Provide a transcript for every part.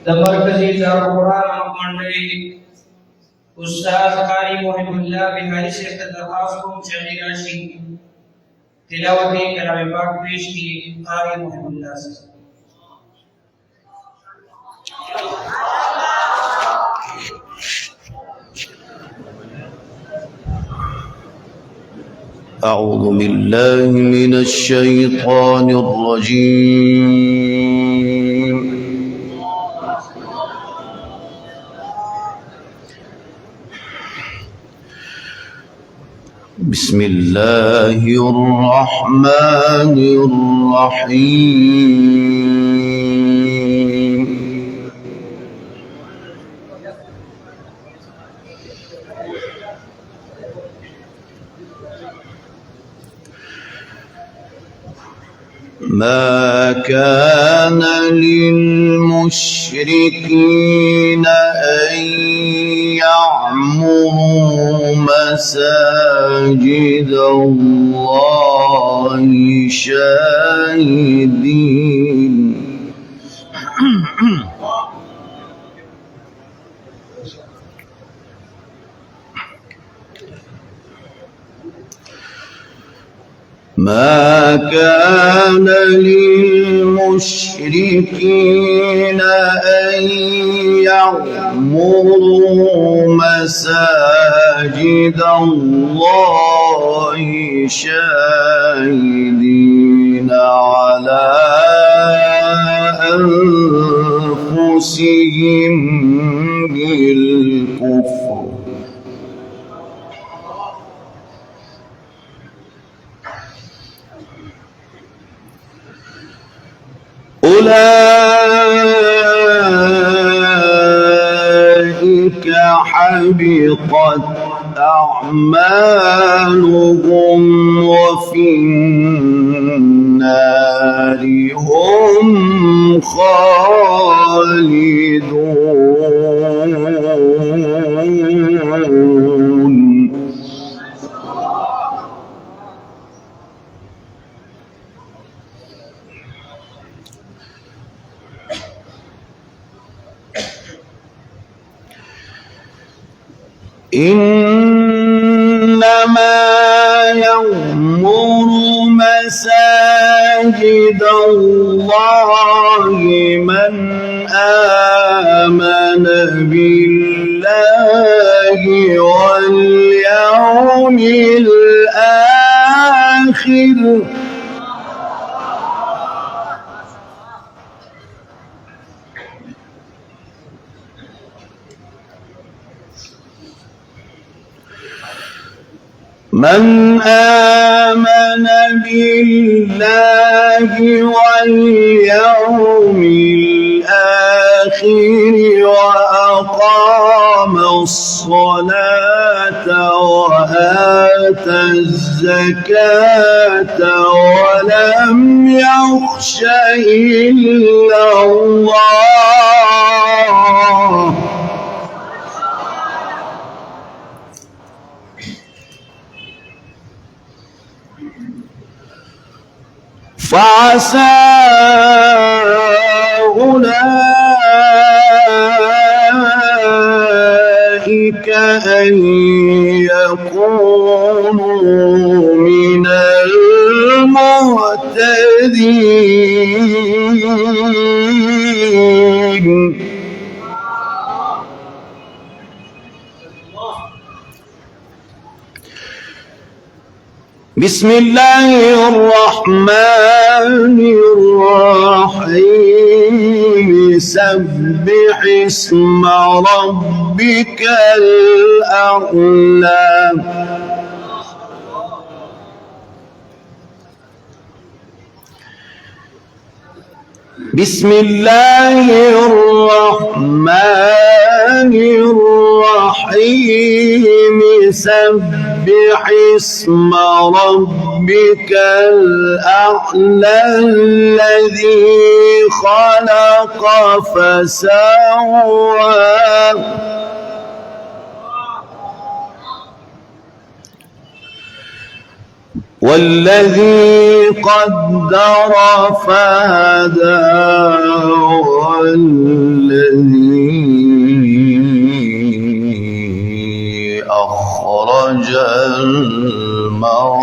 मरकजी दारुल मंडली उस्ताद कारी मोहिबुल्लाह बिहारी से दरखास्त को चंडीगढ़ तिलावती कलाम पाक पेश की कारी मोहिबुल्लाह से। أعوذ بالله من الشيطان الرجيم. بسم الله الرحمن الرحيم. ما كان للمشركين أن يعمروا مساجد الله شاهدين ما كان للمشركين أن يعمروا مساجد الله شاهدين على أنفسهم بالكفر أولئك حبطت أعمالهم وفي النار هم خالدون. إنما يعمر مساجد الله من آمن بالله واليوم الآخر من آمن بالله واليوم الآخر وأقام الصلاة وآتى الزكاة ولم يخش إلا الله فعسى أولئك أن يكونوا من المهتدين. بسم الله الرحمن الرحيم. سبح اسم ربك الأعلى. بسم الله الرحمن الرحيم. سبح اسم ربك الأعلى الذي خلق فسوى والذي قدر فهدى والذي الذي أخرج المرعى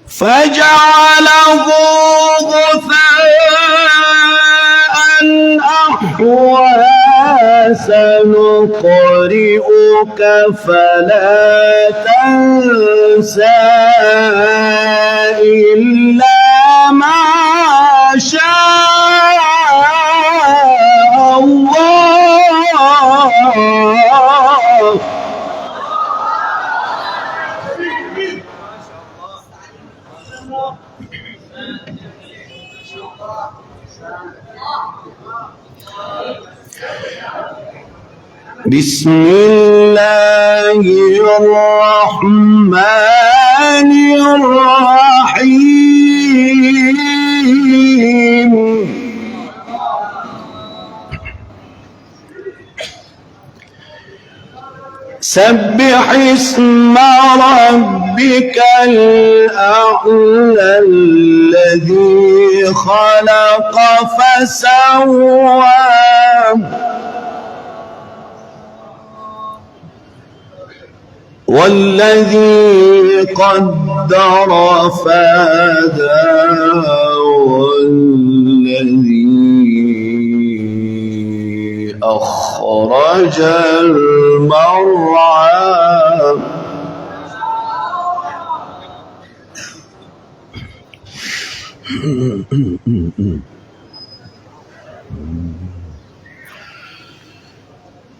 فجعله غثاء أحوى سنقرئك فلا تنسى إلا ما شاء الله بسم الله الرحمن الرحيم سبح اسم ربك الأعلى الذي خلق فسوى والذي قدر فهدى والذي أخرج المرعى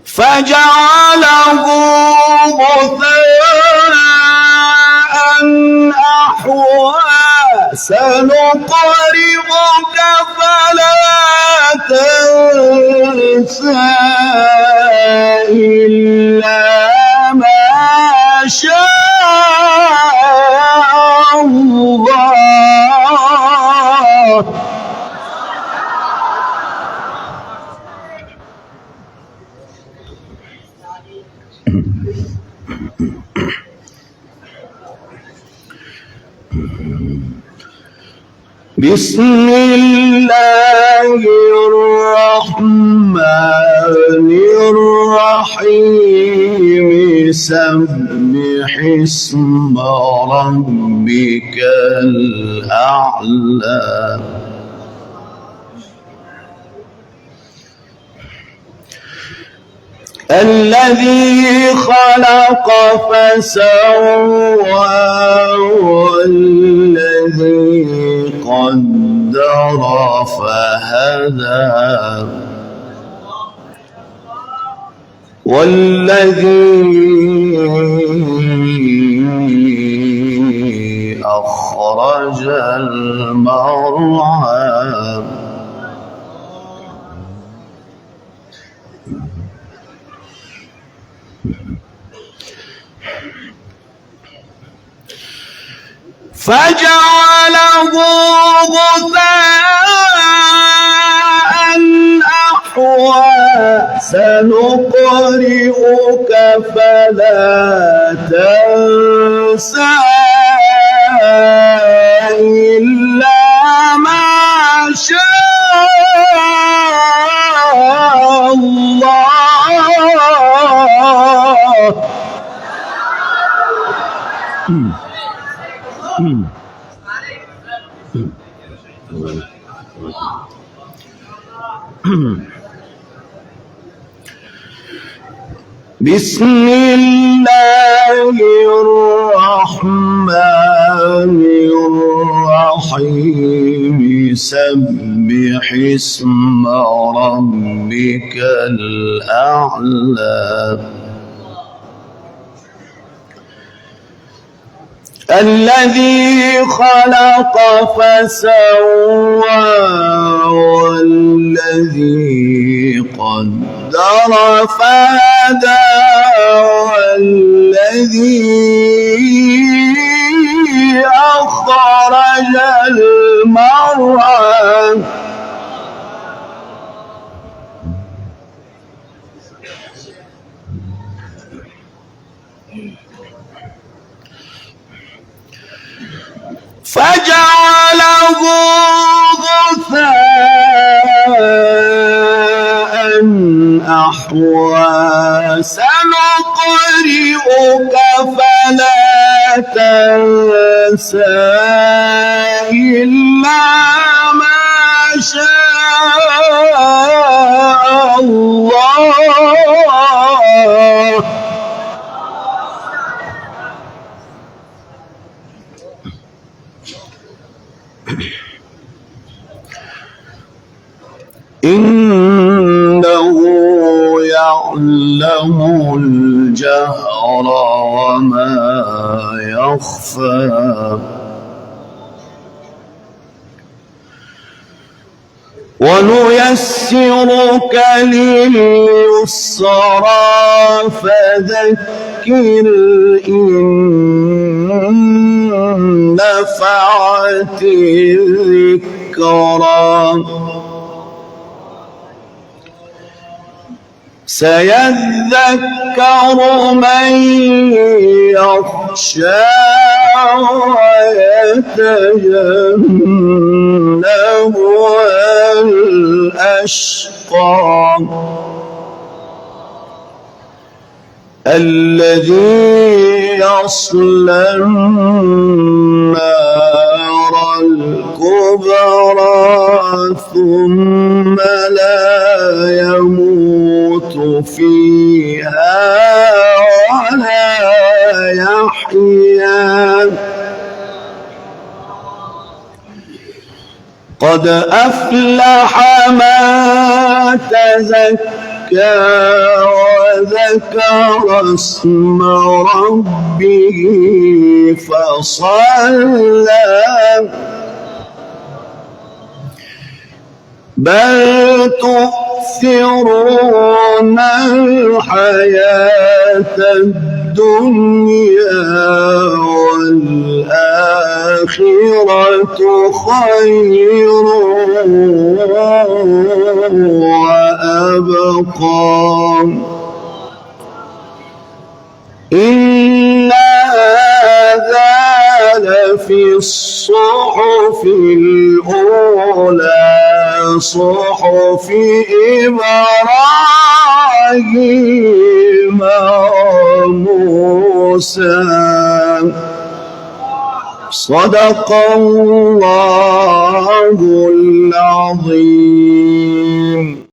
فجعله غثاء أحوى سنقرئك فلا تنسى إلا ما شاء الله بسم الله الرحمن الرحيم سبح اسم ربك الأعلى الذي خلق فسوى والذي قدر فهدى والذي أخرج المرعى فجعله غثاء أحوى سنقرئك فلا تنسى إلا ما شاء الله بسم الله الرحمن الرحيم سبح اسم ربك الأعلى الذي خلق فسوى والذي قدر فهدى والذي أخرج المرعى فجعله غثاء أحوى سنقرئك فلا تنسى إلا ما شاء الله إنه يعلم الجهر وما يخفى ونيسرك لليسرى فذكر إن نفعت الذكرى سيذكر من يخشى ويتجنبها الأشقى الذي يصلى النار الكبرى ثم لا يموت فيها ولا يحيا قد أفلح من تزكى وذكر اسم ربه فصلى بل تؤثرون الحياة الدنيا والآخرة خير وأبقى إن هذا لفي الصحف الأولى صحف إبراهيم وموسى صدق الله العظيم.